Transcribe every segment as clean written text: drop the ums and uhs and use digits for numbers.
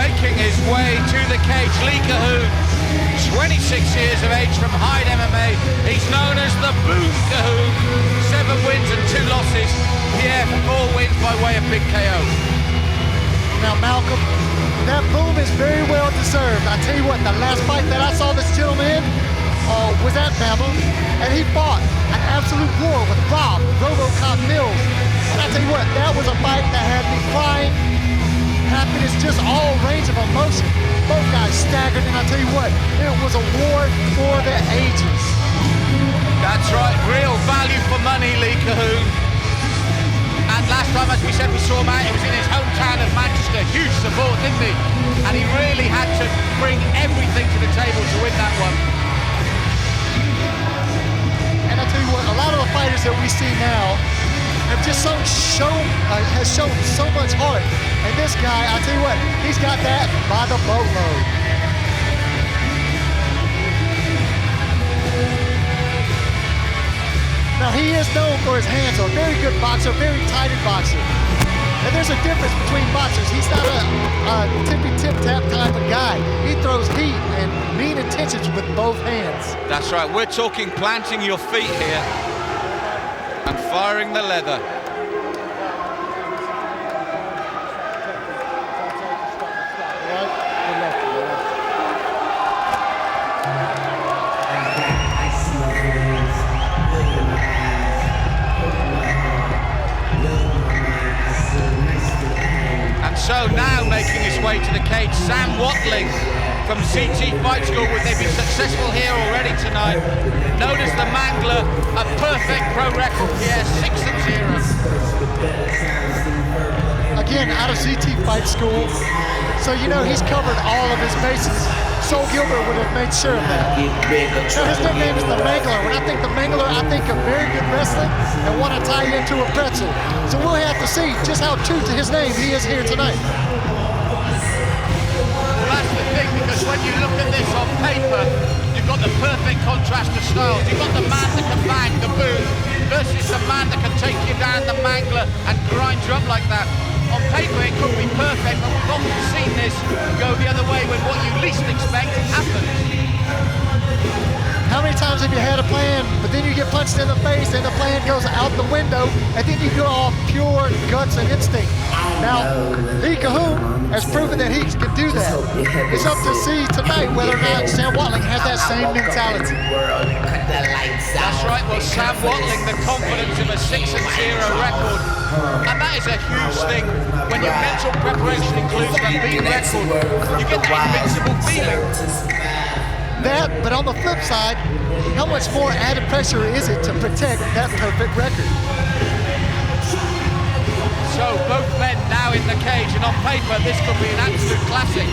making his way to the cage, Leigh Cohoon, 26 years of age from Hyde MMA. He's known as the Boom Cohoon. 7 wins and 2 losses. Pierre, 4 wins by way of big KO. Now, Malcolm, that boom is very well deserved. I tell you what, the last fight that I saw this gentleman was at BAMMA, and he fought an absolute war with Rob RoboCop Mills. And I tell you what, that was a fight that had me crying, happiness, just all range of emotion. Both guys staggered, and I tell you what, it was a war for the ages. That's right, real value for money, Leigh Cohoon. And last time, as we said, we saw him out, it was in his hometown of Manchester. Huge support, didn't he? And he really had to bring everything to the table to win that one. And I tell you what, a lot of the fighters that we see now have just has shown so much heart. And this guy, I tell you what, he's got that by the boatload. Now, he is known for his hands, a very good boxer, very tighted boxer. And there's a difference between boxers. He's not a tippy-tip-tap type of guy. He throws heat and mean intentions with both hands. That's right, we're talking planting your feet here and firing the leather. So now making his way to the cage, Sam Watling from CT Fight School. They've been successful here already tonight. Known as the Mangler, a perfect pro record here, 6-0. Again, out of CT Fight School. So you know he's covered all of his bases. Sol Gilbert would have made sure of that. Now his nickname is the Mangler. When I think the Mangler, I think of very good wrestling and want to tie into a pretzel. So we'll have to see just how true to his name he is here tonight. Well, that's the thing, because when you look at this on paper, you've got the perfect contrast of styles. You've got the man that can bang, the Boom, versus the man that can take you down, the Mangler, and grind you up like that. On paper, it could be perfect, but we've often seen this go the other way when what you least expect happens. How many times have you had a plan, but then you get punched in the face and the plan goes out the window, and then you go off pure guts and instinct? Now, Leigh Cohoon has proven that he can do that. It's up to see tonight whether or not Sam Watling has that same mentality. That's right, well, Sam Watling, the confidence of a 6-0 record. And that is a huge thing. When your mental preparation includes that beat record, you get that invincible feeling. That, but on the flip side, how much more added pressure is it to protect that perfect record? So both men now in the cage, and on paper this could be an absolute classic.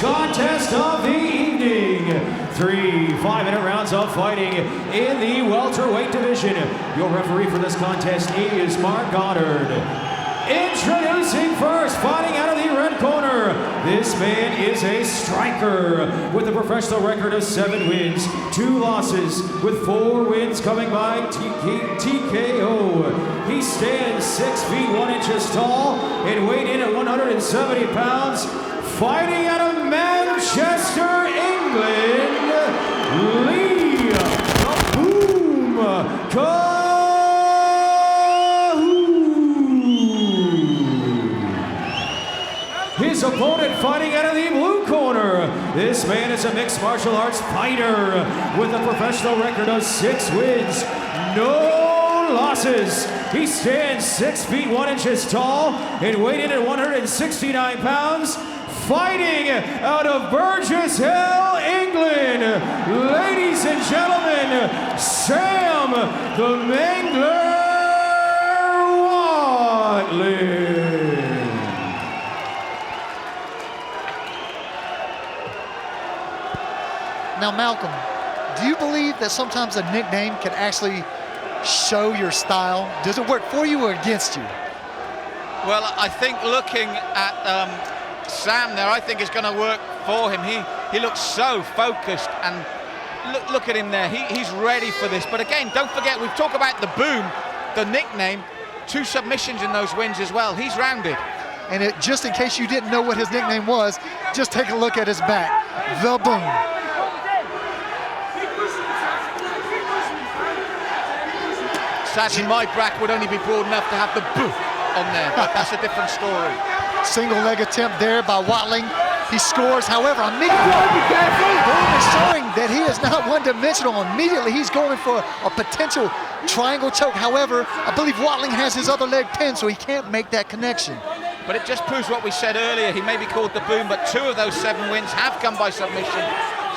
Contest of the evening. 3 5-minute rounds of fighting in the welterweight division. Your referee for this contest is Mark Goddard. Introducing first, fighting out of the red corner. This man is a striker with a professional record of 7 wins, 2 losses, with 4 wins coming by TKO. He stands 6 feet 1 inches tall and weighed in at 170 pounds. Fighting out of Manchester, England, Leigh Boom Cohoon. His opponent fighting out of the blue corner. This man is a mixed martial arts fighter with a professional record of 6 wins, no losses. He stands 6 feet 1 inches tall and weighed in at 169 pounds. Fighting out of Burgess Hill, England, ladies and gentlemen, Sam the Mangler Watling. Now, Malcolm, do you believe that sometimes a nickname can actually show your style? Does it work for you or against you? Well, I think looking at Sam there, I think it's going to work for him. He looks so focused, and look at him there. He's ready for this. But again, don't forget, we've talked about the Boom, the nickname, 2 submissions in those wins as well. He's rounded. And just in case you didn't know what his nickname was, just take a look at his back. The Boom. Sadly, my back would only be broad enough to have the Boom on there, but that's a different story. Single leg attempt there by Watling. He scores, however, immediately Boom is showing that he is not one-dimensional. Immediately he's going for a potential triangle choke. However, I believe Watling has his other leg pinned, so he can't make that connection. But it just proves what we said earlier. He may be called the Boom, but 2 of those 7 wins have come by submission.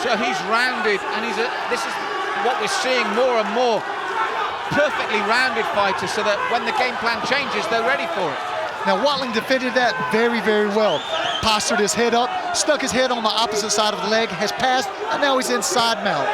So he's rounded, and this is what we're seeing more and more. Perfectly rounded fighters, so that when the game plan changes, they're ready for it. Now, Watling defended that very, very well. Postured his head up, stuck his head on the opposite side of the leg, has passed, and now he's inside mount.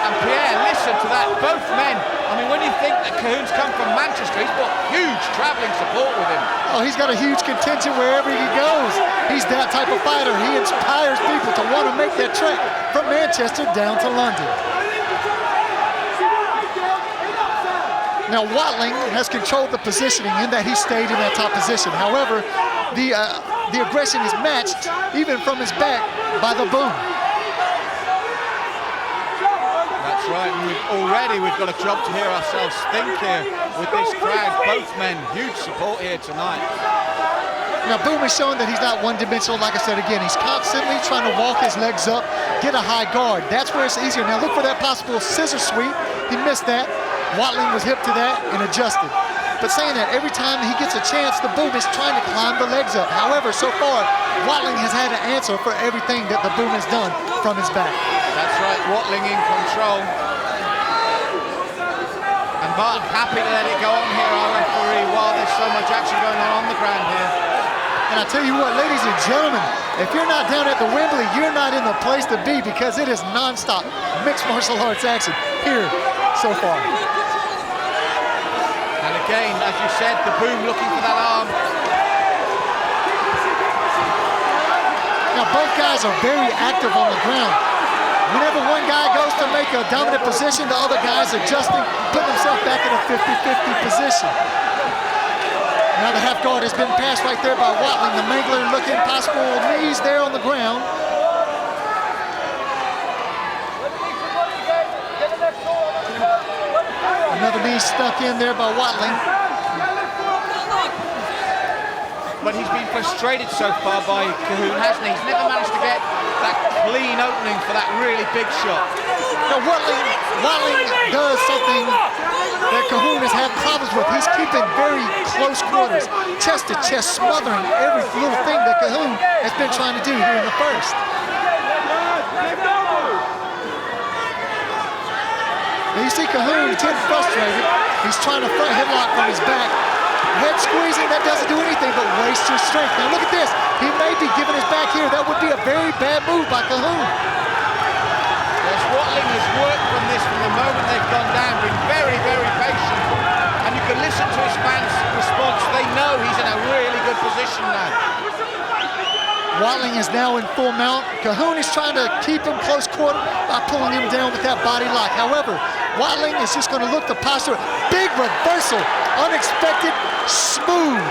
And Pierre, listen to that, both men. I mean, when you think that Cohoon's come from Manchester, he's got huge travelling support with him. Oh, he's got a huge contingent wherever he goes. He's that type of fighter. He inspires people to want to make that trek from Manchester down to London. Now, Watling has controlled the positioning in that he stayed in that top position. However, the aggression is matched, even from his back, by the Boom. That's right, and we've got a job to hear ourselves think here with this crowd. Both men, huge support here tonight. Now, Boom is showing that he's not one-dimensional. Like I said again, he's constantly trying to walk his legs up, get a high guard. That's where it's easier. Now, look for that possible scissor sweep. He missed that. Watling was hip to that and adjusted. But saying that, every time he gets a chance, the Boom is trying to climb the legs up. However, so far, Watling has had an answer for everything that the Boom has done from his back. That's right, Watling in control. And Mark happy to let it go on here, our referee, while there's so much action going on the ground here. And I tell you what, ladies and gentlemen, if you're not down at the Wembley, you're not in the place to be, because it is non-stop mixed martial arts action here so far. And again, as you said, the Boom looking for that arm. Now, both guys are very active on the ground. Whenever one guy goes to make a dominant position, the other guy's adjusting, putting himself back in a 50-50 position. Now the half guard has been passed right there by Watling. The Mangler looking possible knees there on the ground. Another knee stuck in there by Watling. But he's been frustrated so far by Cohoon, hasn't he? He's never managed to get that clean opening for that really big shot. Now Watling does something that Cohoon has had problems with. He's keeping very close quarters, chest to chest, smothering every little thing that Cohoon has been trying to do here in the first. Now you see Cohoon getting frustrated. He's trying to front headlock from his back. Head squeezing, that doesn't do anything but waste your strength. Now look at this. He may be giving his back here. That would be a very bad move by Cohoon. Yes, Watling has worked from this from the moment they've gone down, been very, very patient. And you can listen to his fans' response. They know he's in a really good position now. Watling is now in full mount. Cohoon is trying to keep him close quarter by pulling him down with that body lock. However, Watling is just going to look to posture. Big reversal, unexpected, smooth.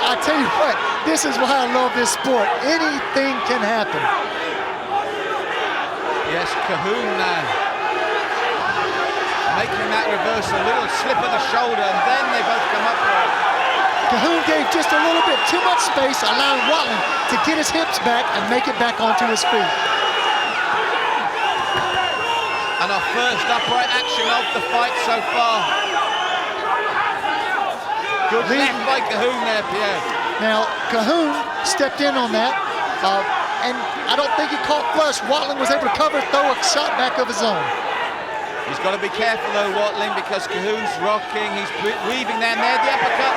I tell you what, this is why I love this sport. Anything can happen. Yes, Cohoon now making that reversal, a little slip of the shoulder, and then they both come up for it. Cahoon gave just a little bit too much space, allowing Watling to get his hips back and make it back onto his feet. And our first upright action of the fight so far. Good left by Cohoon there, Pierre. Now, Cohoon stepped in on that, and I don't think he caught flush. Watling was able to cover, throw a shot back of his own. He's got to be careful though, Watling, because Cohoon's rocking, he's weaving there, and there the uppercut.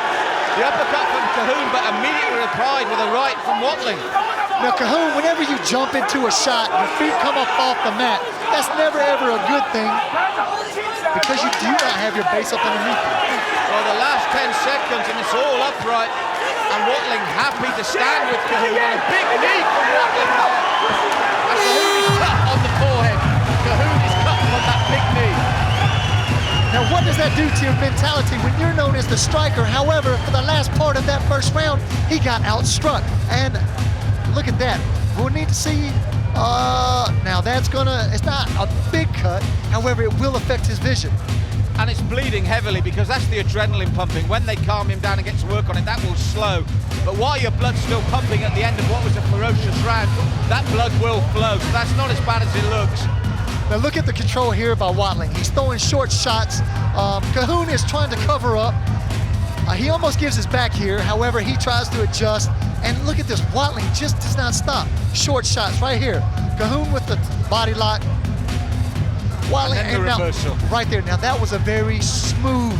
The uppercut from Cohoon, but immediately replied with a right from Watling. Now, Cohoon, whenever you jump into a shot, your feet come up off the mat, that's never ever a good thing because you do not have your base up underneath you. Well, the last 10 seconds and it's all upright, and Watling happy to stand with Cohoon, and a big knee from Watling there. And Cohoon is cut on the forehead. Cohoon is cut from that big knee. Now, what does that do to your mentality when you're known as the striker? However, for the last part of that first round, he got outstruck. And look at that. We'll need to see. Now that's it's not a big cut. However, it will affect his vision. And it's bleeding heavily because that's the adrenaline pumping. When they calm him down and get to work on it, that will slow. But while your blood's still pumping at the end of what was a ferocious round, that blood will flow. So that's not as bad as it looks. Now look at the control here by Watling. He's throwing short shots. Cohoon is trying to cover up. He almost gives his back here. However, he tries to adjust. And look at this, Watling just does not stop. Short shots right here. Cohoon with the body lock. Watling, and the reversal. Right there. Now that was a very smooth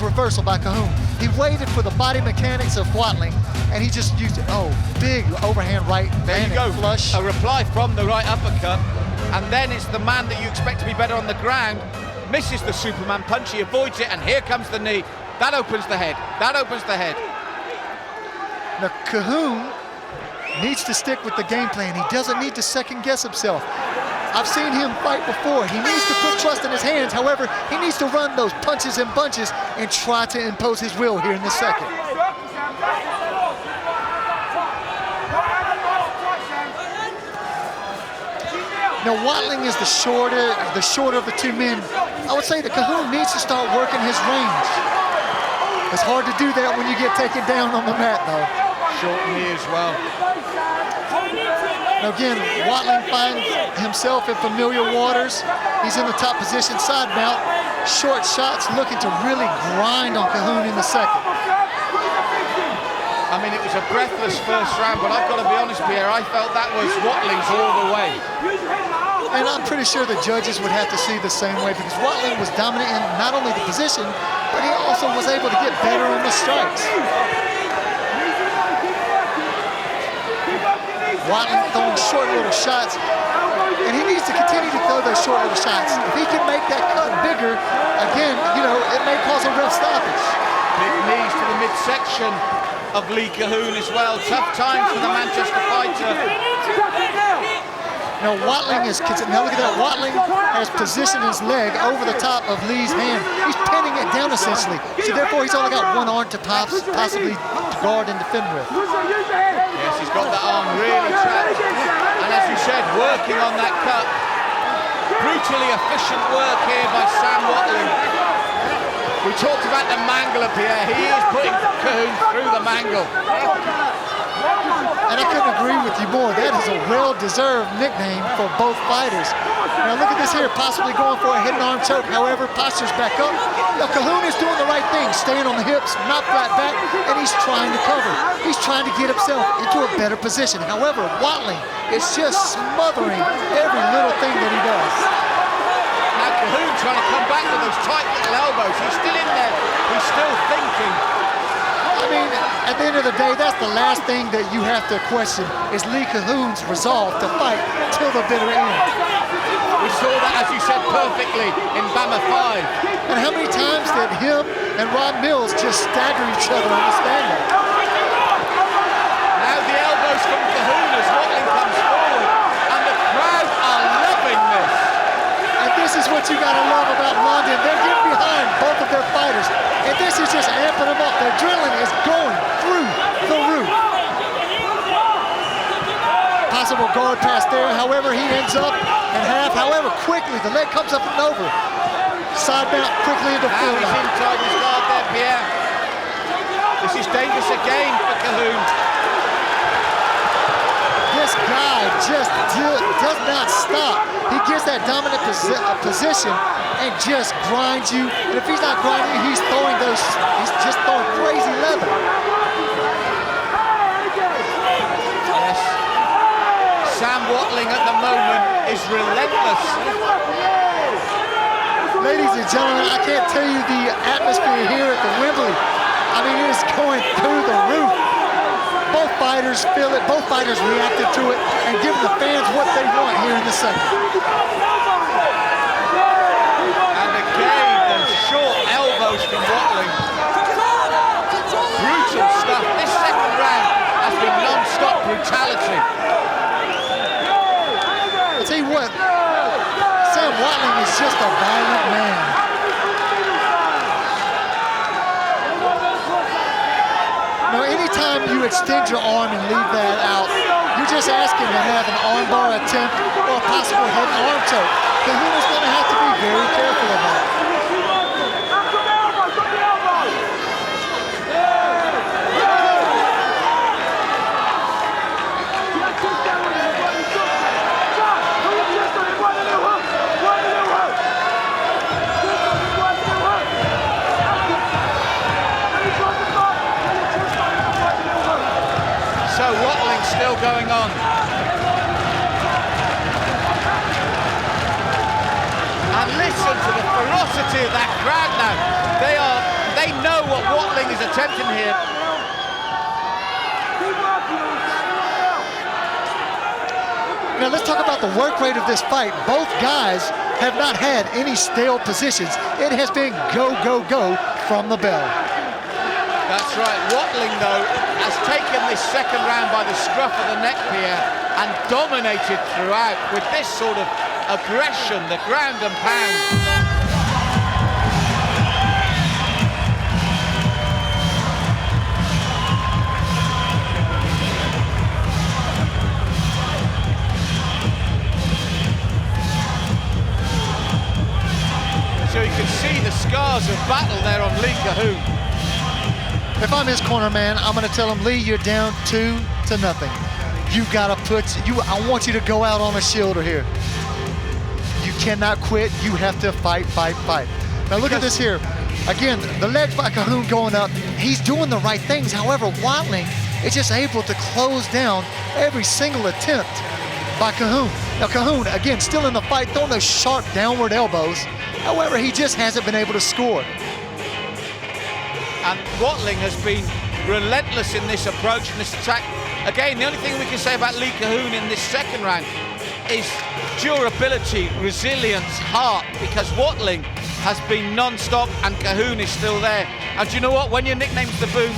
reversal by Cohoon. He waited for the body mechanics of Watling, and he just used it. Oh, big overhand right. There you go. Flush. A reply from the right uppercut. And then it's the man that you expect to be better on the ground. Misses the Superman punch, he avoids it, and here comes the knee. That opens the head. That opens the head. Now, Cohoon needs to stick with the game plan. He doesn't need to second guess himself. I've seen him fight before. He needs to put trust in his hands. However, he needs to run those punches and bunches and try to impose his will here in this second. Now, Watling is the shorter of the two men. I would say that Cohoon needs to start working his range. It's hard to do that when you get taken down on the mat, though. Short knee as well. Now again, Watling finds himself in familiar waters. He's in the top position, side mount. Short shots, looking to really grind on Cohoon in the second. I mean, it was a breathless first round, but I've got to be honest, Pierre, I felt that was Watling's all the way. And I'm pretty sure the judges would have to see the same way because Watling was dominant in not only the position, but he also was able to get better on the strikes. Watling throwing short little shots, and he needs to continue to throw those short little shots. If he can make that cut bigger, again, it may cause a ref stoppage. Big knees to the midsection of Leigh Cohoon as well. Tough times for the Manchester fighter. Now Watling now look at that. Watling has positioned his leg over the top of Leigh's hand. He's pinning it down essentially. So therefore he's only got one arm to possibly guard and defend with. Yes, he's got that arm really trapped. And as you said, working on that cut. Brutally efficient work here by Sam Watling. We talked about the mangler, Pierre. He is putting Cohoon through the mangle. And I couldn't agree with you more. That is a well-deserved nickname for both fighters. Now look at this here, possibly going for a hidden arm choke. However, posture's back up. Now Cohoon is doing the right thing, staying on the hips, not flat back, and he's trying to cover. He's trying to get himself into a better position. However, Watling is just smothering every little thing that he does. Now Cohoon trying to come back with those tight little elbows. He's still in there. He's still thinking. I mean, at the end of the day, that's the last thing that you have to question is Leigh Cohoon's resolve to fight till the bitter end. We saw that, as you said perfectly, in BAMMA 5. And how many times did him and Ron Mills just stagger each other on the stand-up? Now the elbows from Cohoon as Watling comes forward, and the crowd are loving this. And this is what you gotta love about London. They're getting behind both of their fighters. And this is just amping them up. The adrenaline is going through the roof. Possible guard pass there. However, he ends up in half. However, quickly, the leg comes up and over. Side mount quickly into full. Now he's inside his guard there, Pierre. This is dangerous again for Cohoon. This guy just does not stop. He gets that dominant position and just grinds you. And if he's not grinding, he's just throwing crazy leather. Yes. Sam Watling at the moment is relentless. Ladies and gentlemen, I can't tell you the atmosphere here at the Wembley. I mean, it is going through the roof. Both fighters feel it. Both fighters reacted to it and giving the fans what they want here in the second. And again, the short elbows from Watling. Brutal stuff. This second round has been non-stop brutality. I'll tell you what, Sam Watling is just a violent man. Now, anytime you extend your arm and leave that out, you're just asking to have an armbar attempt or a possible head and arm choke. Cohoon is going to have to be very careful of that. So Watling's still going on. And listen to the ferocity of that crowd now. They know what Watling is attempting here. Now let's talk about the work rate of this fight. Both guys have not had any stale positions. It has been go, go, go from the bell. That's right. Watling, though, has taken this second round by the scruff of the neck here and dominated throughout with this sort of aggression, the ground and pound. So you can see the scars of battle there on Leigh Cohoon. If I'm his corner man, I'm going to tell him, Leigh, you're down 2-0. You got to I want you to go out on a shielder here. You cannot quit. You have to fight, fight, fight. Now look at this here. Again, the legs by Cohoon going up. He's doing the right things. However, Watling is just able to close down every single attempt by Cohoon. Now Cohoon, again, still in the fight, throwing those sharp downward elbows. However, he just hasn't been able to score. And Watling has been relentless in this approach and this attack. Again, the only thing we can say about Leigh Cohoon in this second round is durability, resilience, heart, because Watling has been non-stop and Cohoon is still there. And do you know what? When your nickname's the Boom,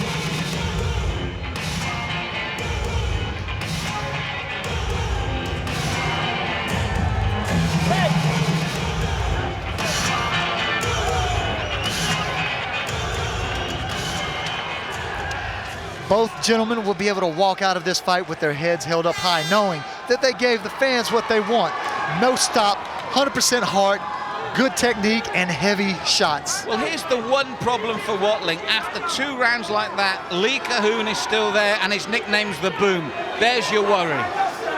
both gentlemen will be able to walk out of this fight with their heads held up high, knowing that they gave the fans what they want. No stop, 100% heart, good technique, and heavy shots. well, here's the one problem for Watling. After 2 rounds like that, Leigh Cohoon is still there and his nickname's the Boom. There's your worry.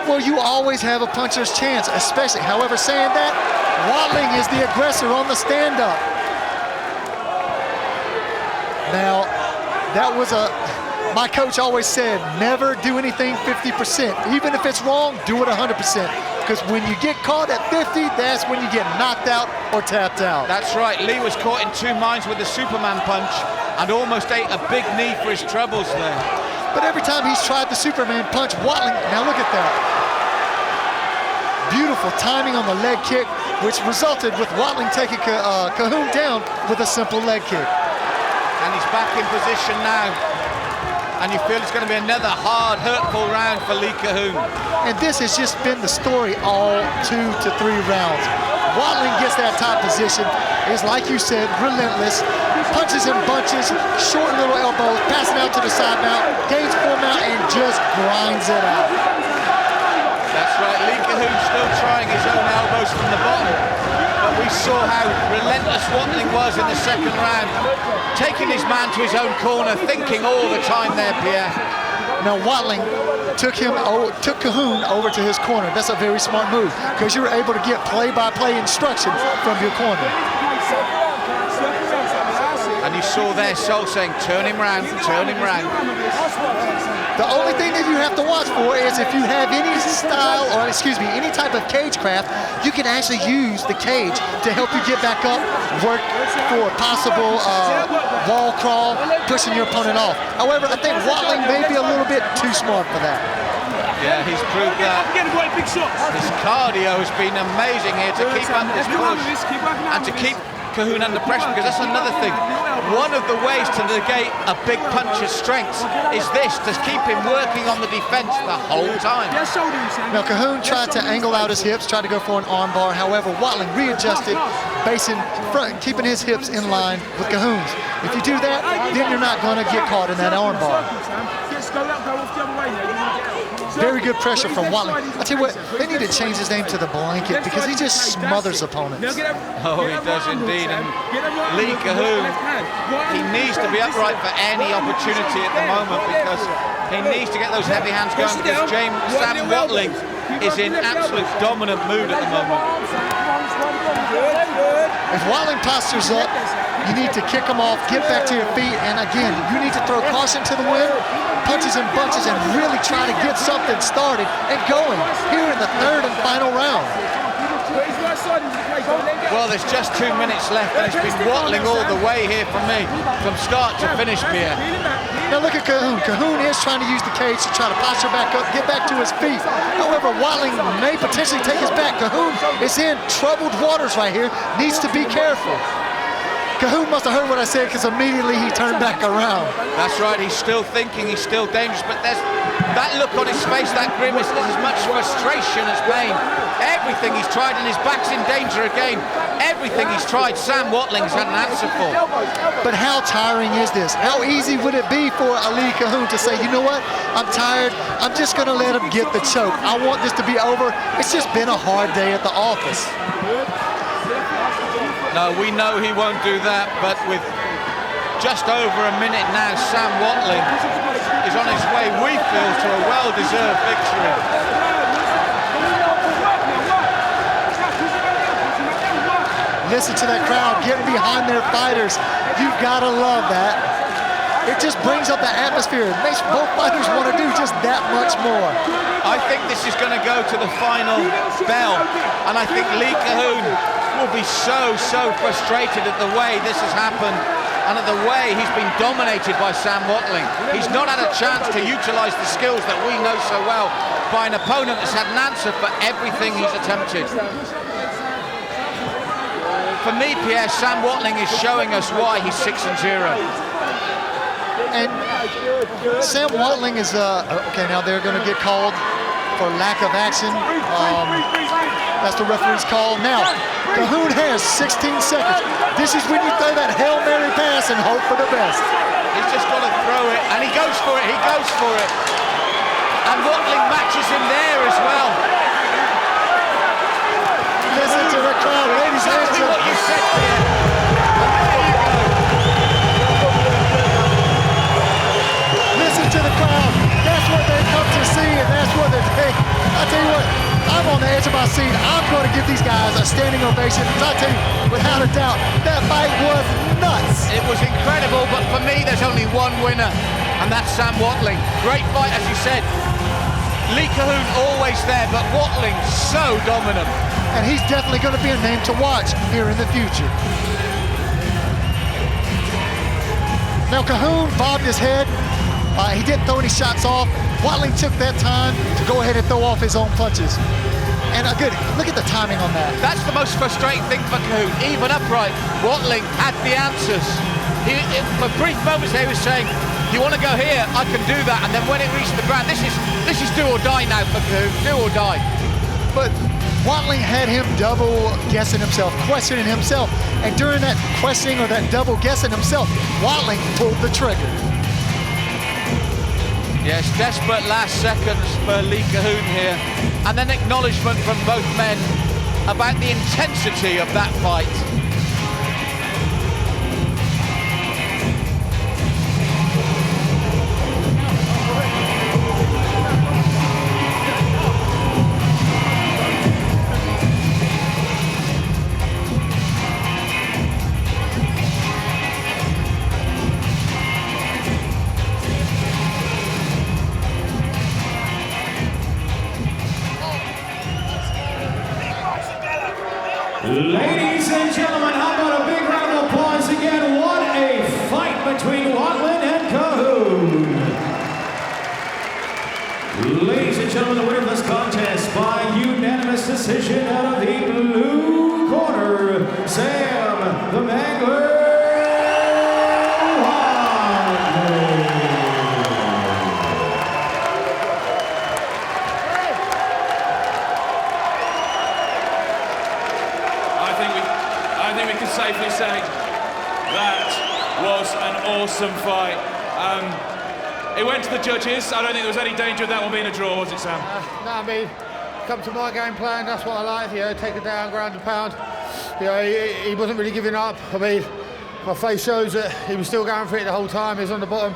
Well, you always have a puncher's chance, especially, however, saying that, Watling is the aggressor on the stand-up. Now, that was my coach always said, never do anything 50%. Even if it's wrong, do it 100%. Because when you get caught at 50, that's when you get knocked out or tapped out. That's right. Leigh was caught in 2 minds with the Superman punch and almost ate a big knee for his troubles there. But every time he's tried the Superman punch, Watling, now look at that. Beautiful timing on the leg kick, which resulted with Watling taking Cohoon down with a simple leg kick. And he's back in position now. And you feel it's going to be another hard, hurtful round for Leigh Cohoon. And this has just been the story all 2 to 3 rounds. Watling gets that top position, is, like you said, relentless, punches in bunches, short little elbows, passing out to the side mount, gains 4 mount, and just grinds it out. That's right, Leigh Cohoon still trying his own elbows from the bottom. But we saw how relentless Watling was in the second round, taking his man to his own corner, thinking all the time there, Pierre. Now Watling took Cohoon over to his corner. That's a very smart move, because you're able to get play-by-play instruction from your corner. And you saw there Sol saying, turn him round, turn him round. The only thing that you have to watch for is if you have any style, or excuse me, any type of cage craft, you can actually use the cage to help you get back up, work for a possible wall crawl, pushing your opponent off. However, I think Watling may be a little bit too smart for that. Yeah, he's proved that his cardio has been amazing here to keep up this push and to keep Cohoon under pressure, because that's another thing. One of the ways to negate a big puncher's strengths is this, to keep him working on the defense the whole time. Now, Cohoon tried to angle out his hips, tried to go for an arm bar. However, Watling readjusted, basing front, keeping his hips in line with Cohoon's. If you do that, then you're not going to get caught in that arm bar. Very good pressure from Watling. I tell you what, they need to change his name to the Blanket, because he just smothers opponents. Oh, he does indeed. And Leigh Cohoon, he needs to be upright for any opportunity at the moment, because he needs to get those heavy hands going, because Sam Watling is in absolute dominant mood at the moment. If Watling postures up, you need to kick him off, get back to your feet, and again, you need to throw caution to the wind, punches and bunches, and really try to get something started and going here in the third and final round. Well, there's just 2 minutes left, and it's been Watling all the way here for me, from start to finish, Pierre. Now look at Cohoon. Cohoon is trying to use the cage to try to posture back up, get back to his feet. However, Watling may potentially take his back. Cohoon is in troubled waters right here, needs to be careful. Cohoon must have heard what I said, because immediately he turned back around. That's right, he's still thinking, he's still dangerous, but there's that look on his face, that grimace, there's as much frustration as pain. Everything he's tried, and his back's in danger again. Everything he's tried, Sam Watling's had an answer for. But how tiring is this? How easy would it be for Leigh Cohoon to say, you know what, I'm tired, I'm just gonna let him get the choke. I want this to be over. It's just been a hard day at the office. No, we know he won't do that, but with just over a minute now, Sam Watling is on his way, we feel, to a well-deserved victory. Listen to that crowd getting behind their fighters. You've got to love that. It just brings up the atmosphere. It makes both fighters want to do just that much more. I think this is going to go to the final bell, and I think Leigh Cohoon will be so frustrated at the way this has happened and at the way he's been dominated by Sam Watling. He's not had a chance to utilize the skills that we know so well by an opponent that's had an answer for everything he's attempted. For me, Pierre, Sam Watling is showing us why he's 6-0. And Sam Watling is, okay, now they're going to get called for lack of action. That's the referee's call. Now, Cohoon has 16 seconds. This is when you throw that Hail Mary pass and hope for the best. He's just got to throw it, and he goes for it, And Watling matches him there as well. Listen to the crowd, ladies and Exactly gentlemen. what you said, Pierre. There you go. Listen to the crowd. That's what they come to see, and that's what they think. I tell you what, I'm on the edge of my seat. I'm going to give these guys a standing ovation. I tell you, without a doubt, that fight was nuts. It was incredible, but for me, there's only one winner, and that's Sam Watling. Great fight, as you said. Leigh Cohoon always there, but Watling so dominant. And he's definitely going to be a name to watch here in the future. Now, Cohoon bobbed his head. He didn't throw any shots off. Watling took that time to go ahead and throw off his own punches. And good, look at the timing on that. That's the most frustrating thing for Cohoon. Even upright, Watling had the answers. For brief moments there, he was saying, you want to go here, I can do that. And then when it reached the ground, this is do or die now for Cohoon, do or die. But Watling had him double guessing himself, questioning himself. And during that questioning or that double guessing himself, Watling pulled the trigger. Yes, desperate last seconds for Leigh Cohoon here. And then acknowledgement from both men about the intensity of that fight. Ladies and gentlemen, how about a big round of applause again? What a fight between Watling and Cohoon. Ladies and gentlemen, the winner of this contest by unanimous decision out of the blue corner, Sam the Mangler. I think we can safely say that was an awesome fight. It went to the judges. I don't think there was any danger of that one being a draw, was it, Sam? No, I mean, come to my game plan, that's what I like, you know, take it down, ground and pound. You know, he wasn't really giving up. I mean, my face shows that he was still going for it the whole time. He was on the bottom.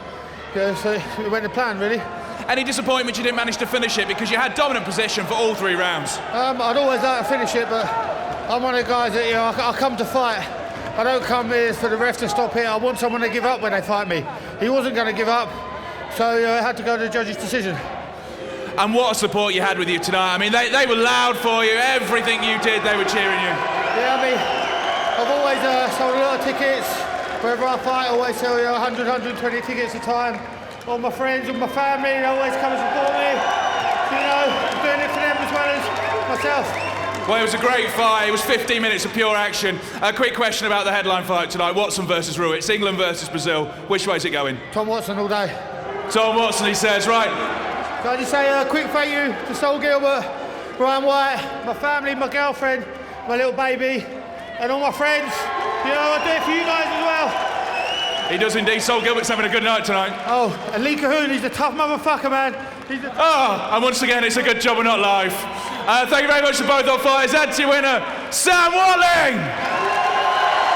You know, so it went to plan, really. Any disappointment you didn't manage to finish it because you had dominant possession for all 3 rounds? I'd always like to finish it, but I'm one of the guys that, you know, I come to fight. I don't come here for the ref to stop it. I want someone to give up when they fight me. He wasn't going to give up, so I had to go to the judge's decision. And what a support you had with you tonight. I mean, they were loud for you. Everything you did, they were cheering you. Yeah, I mean, I've always sold a lot of tickets. Wherever I fight, I always sell 100, 120 tickets a time. All my friends and my family, they always come and support me. You know, I'm doing it for them as well as myself. Well, it was a great fight. It was 15 minutes of pure action. A quick question about the headline fight tonight. Watson versus Rui. It's England versus Brazil. Which way is it going? Tom Watson all day. Tom Watson, he says, right. Can I just say a quick thank you to Sol Gilbert, Brian White, my family, my girlfriend, my little baby, and all my friends. You know, I do it for you guys as well. He does indeed. Sol Gilbert's having a good night tonight. Oh, and Leigh Cohoon, he's a tough motherfucker, man. And once again, it's a good job we're not live. Thank you very much to both our fighters. That's your winner, Sam Watling!